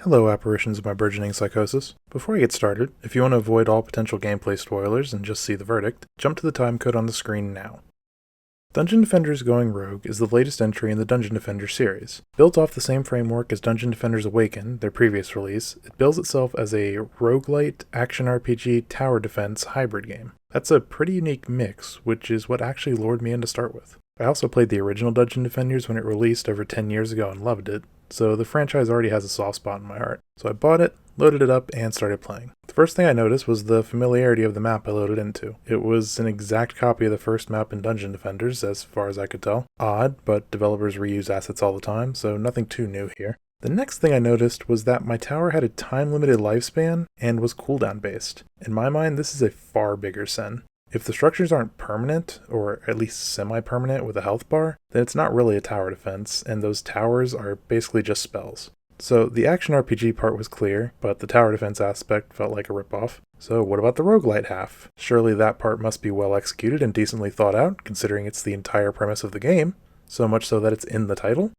Hello, apparitions of my burgeoning psychosis. Before I get started, if you want to avoid all potential gameplay spoilers and just see the verdict, jump to the timecode on the screen now. Dungeon Defenders Going Rogue is the latest entry in the Dungeon Defenders series. Built off the same framework as Dungeon Defenders Awaken, their previous release, it bills itself as a roguelite action RPG tower defense hybrid game. That's a pretty unique mix, which is what actually lured me in to start with. I also played the original Dungeon Defenders when it released over 10 years ago and loved it, so the franchise already has a soft spot in my heart. So I bought it, loaded it up, and started playing. The first thing I noticed was the familiarity of the map I loaded into. It was an exact copy of the first map in Dungeon Defenders, as far as I could tell. Odd, but developers reuse assets all the time, so nothing too new here. The next thing I noticed was that my tower had a time-limited lifespan and was cooldown based. In my mind, this is a far bigger sin. If the structures aren't permanent, or at least semi-permanent with a health bar, then it's not really a tower defense, and those towers are basically just spells. So the action RPG part was clear, but the tower defense aspect felt like a ripoff. So what about the roguelite half? Surely that part must be well executed and decently thought out, considering it's the entire premise of the game, so much so that it's in the title?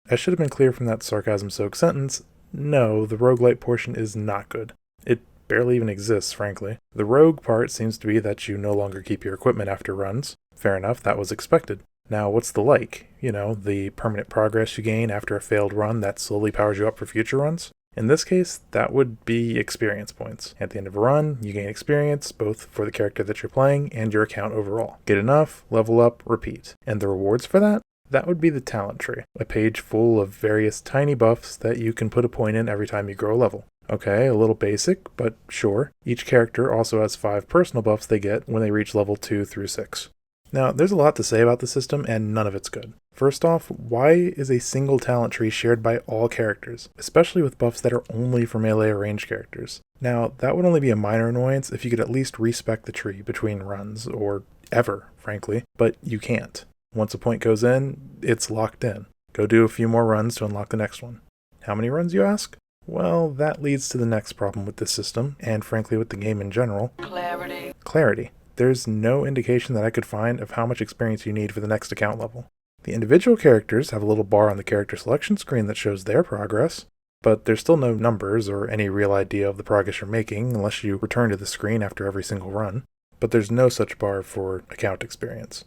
I should have been clear from that sarcasm-soaked sentence. No, the roguelite portion is not good. It barely even exists, frankly. The rogue part seems to be that you no longer keep your equipment after runs. Fair enough, that was expected. Now, what's the like? The permanent progress you gain after a failed run that slowly powers you up for future runs? In this case, that would be experience points. At the end of a run, you gain experience, both for the character that you're playing and your account overall. Get enough, level up, repeat. And the rewards for that? That would be the talent tree, a page full of various tiny buffs that you can put a point in every time you grow a level. Okay, a little basic, but sure. Each character also has 5 personal buffs they get when they reach level 2 through 6. Now, there's a lot to say about the system, and none of it's good. First off, why is a single talent tree shared by all characters, especially with buffs that are only for melee or ranged characters? Now, that would only be a minor annoyance if you could at least respec the tree between runs, or ever, frankly, but you can't. Once a point goes in, it's locked in. Go do a few more runs to unlock the next one. How many runs, you ask? Well, that leads to the next problem with this system, and frankly with the game in general. Clarity. There's no indication that I could find of how much experience you need for the next account level. The individual characters have a little bar on the character selection screen that shows their progress, but there's still no numbers or any real idea of the progress you're making unless you return to the screen after every single run, but there's no such bar for account experience.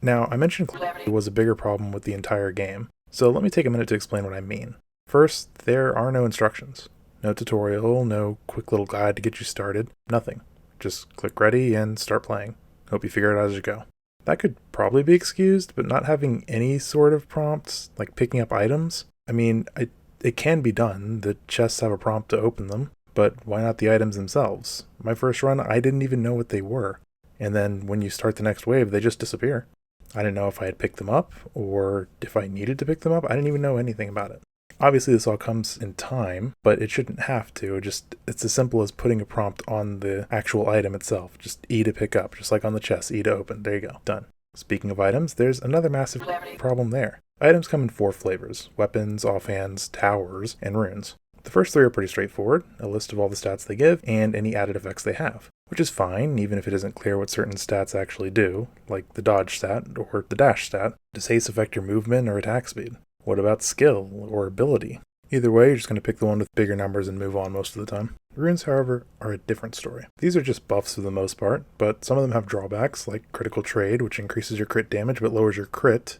Now, I mentioned clarity was a bigger problem with the entire game, so let me take a minute to explain what I mean. First, there are no instructions. No tutorial, no quick little guide to get you started, nothing. Just click ready and start playing. Hope you figure it out as you go. That could probably be excused, but not having any sort of prompts, like picking up items, it can be done. The chests have a prompt to open them, but why not the items themselves? My first run, I didn't even know what they were. And then when you start the next wave, they just disappear. I didn't know if I had picked them up, or if I needed to pick them up. I didn't even know anything about it. Obviously, this all comes in time, but it shouldn't have to. It's as simple as putting a prompt on the actual item itself. Just E to pick up, just like on the chest, E to open. There you go. Done. Speaking of items, there's another massive problem there. Items come in 4 flavors: weapons, offhands, towers, and runes. The first 3 are pretty straightforward, a list of all the stats they give, and any added effects they have. Which is fine, even if it isn't clear what certain stats actually do, like the dodge stat or the dash stat. Does haste affect your movement or attack speed? What about skill or ability? Either way, you're just going to pick the one with bigger numbers and move on most of the time. Runes, however, are a different story. These are just buffs for the most part, but some of them have drawbacks, like critical trade, which increases your crit damage but lowers your crit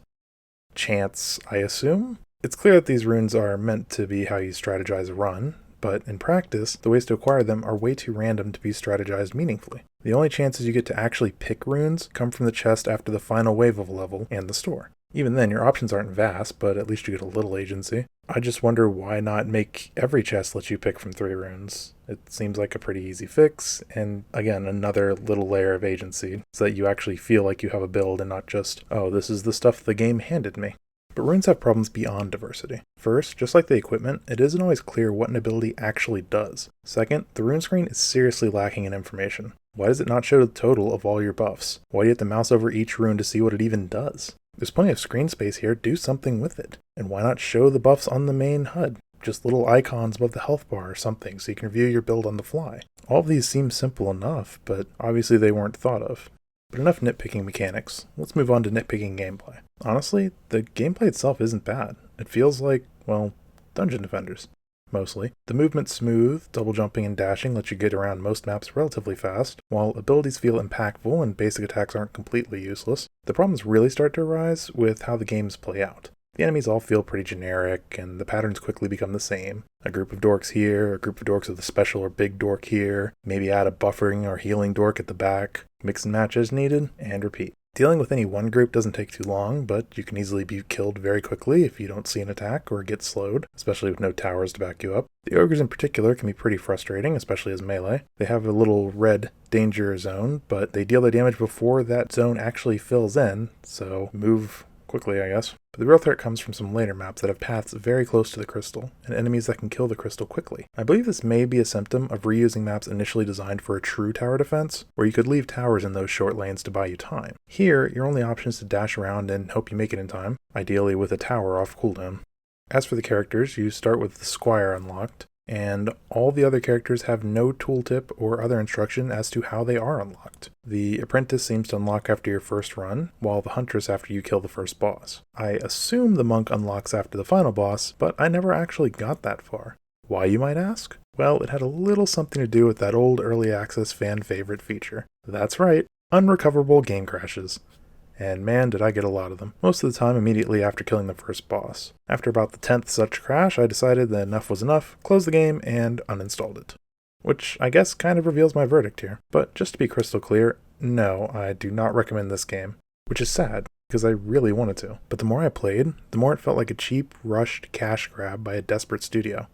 chance, I assume? It's clear that these runes are meant to be how you strategize a run, but in practice, the ways to acquire them are way too random to be strategized meaningfully. The only chances you get to actually pick runes come from the chest after the final wave of a level and the store. Even then, your options aren't vast, but at least you get a little agency. I just wonder why not make every chest let you pick from 3 runes. It seems like a pretty easy fix, and again, another little layer of agency, so that you actually feel like you have a build and not just, oh, this is the stuff the game handed me. But runes have problems beyond diversity. First, just like the equipment, it isn't always clear what an ability actually does. Second, the rune screen is seriously lacking in information. Why does it not show the total of all your buffs? Why do you have to mouse over each rune to see what it even does? There's plenty of screen space here, do something with it. And why not show the buffs on the main HUD? Just little icons above the health bar or something so you can view your build on the fly. All of these seem simple enough, but obviously they weren't thought of. But enough nitpicking mechanics. Let's move on to nitpicking gameplay. Honestly, the gameplay itself isn't bad. It feels like, well, Dungeon Defenders. mostly. The movement's smooth, double jumping and dashing lets you get around most maps relatively fast, while abilities feel impactful and basic attacks aren't completely useless. The problems really start to arise with how the games play out. The enemies all feel pretty generic, and the patterns quickly become the same. A group of dorks here, a group of dorks with a special or big dork here, maybe add a buffering or healing dork at the back, mix and match as needed, and repeat. Dealing with any one group doesn't take too long, but you can easily be killed very quickly if you don't see an attack or get slowed, especially with no towers to back you up. The ogres in particular can be pretty frustrating, especially as melee. They have a little red danger zone, but they deal their damage before that zone actually fills in, so move quickly, I guess. But the real threat comes from some later maps that have paths very close to the crystal, and enemies that can kill the crystal quickly. I believe this may be a symptom of reusing maps initially designed for a true tower defense, where you could leave towers in those short lanes to buy you time. Here, your only option is to dash around and hope you make it in time, ideally with a tower off cooldown. As for the characters, you start with the Squire unlocked, and all the other characters have no tooltip or other instruction as to how they are unlocked. The Apprentice seems to unlock after your first run, while the Huntress after you kill the first boss. I assume the Monk unlocks after the final boss, but I never actually got that far. Why, you might ask? Well, it had a little something to do with that old early access fan favorite feature. That's right, unrecoverable game crashes. And man, did I get a lot of them. Most of the time immediately after killing the first boss. After about the 10th such crash, I decided that enough was enough, closed the game, and uninstalled it. Which I guess kind of reveals my verdict here. But just to be crystal clear, no, I do not recommend this game. Which is sad, because I really wanted to. But the more I played, the more it felt like a cheap, rushed cash grab by a desperate studio.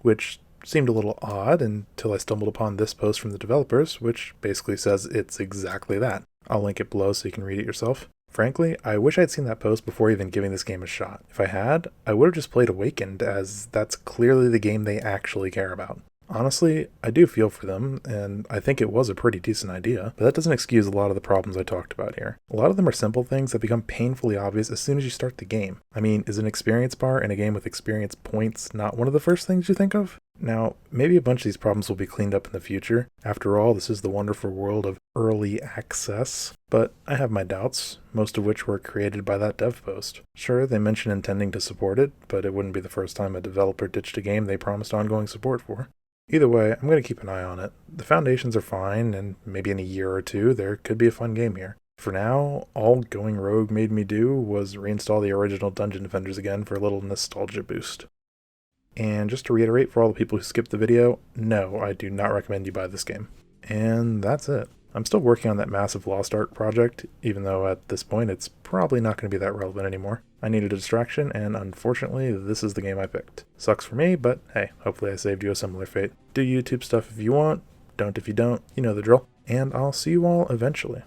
Which seemed a little odd until I stumbled upon this post from the developers, which basically says it's exactly that. I'll link it below so you can read it yourself. Frankly, I wish I'd seen that post before even giving this game a shot. If I had, I would have just played Awakened, as that's clearly the game they actually care about. Honestly, I do feel for them, and I think it was a pretty decent idea, but that doesn't excuse a lot of the problems I talked about here. A lot of them are simple things that become painfully obvious as soon as you start the game. I mean, is an experience bar in a game with experience points not one of the first things you think of? Now, maybe a bunch of these problems will be cleaned up in the future. After all, this is the wonderful world of early access. But I have my doubts, most of which were created by that dev post. Sure, they mention intending to support it, but it wouldn't be the first time a developer ditched a game they promised ongoing support for. Either way, I'm going to keep an eye on it. The foundations are fine, and maybe in a year or two, there could be a fun game here. For now, all Going Rogue made me do was reinstall the original Dungeon Defenders again for a little nostalgia boost. And just to reiterate for all the people who skipped the video, no, I do not recommend you buy this game. And that's it. I'm still working on that massive Lost Ark project, even though at this point it's probably not going to be that relevant anymore. I needed a distraction, and unfortunately, this is the game I picked. Sucks for me, but hey, hopefully I saved you a similar fate. Do YouTube stuff if you want, don't if you don't, you know the drill. And I'll see you all eventually.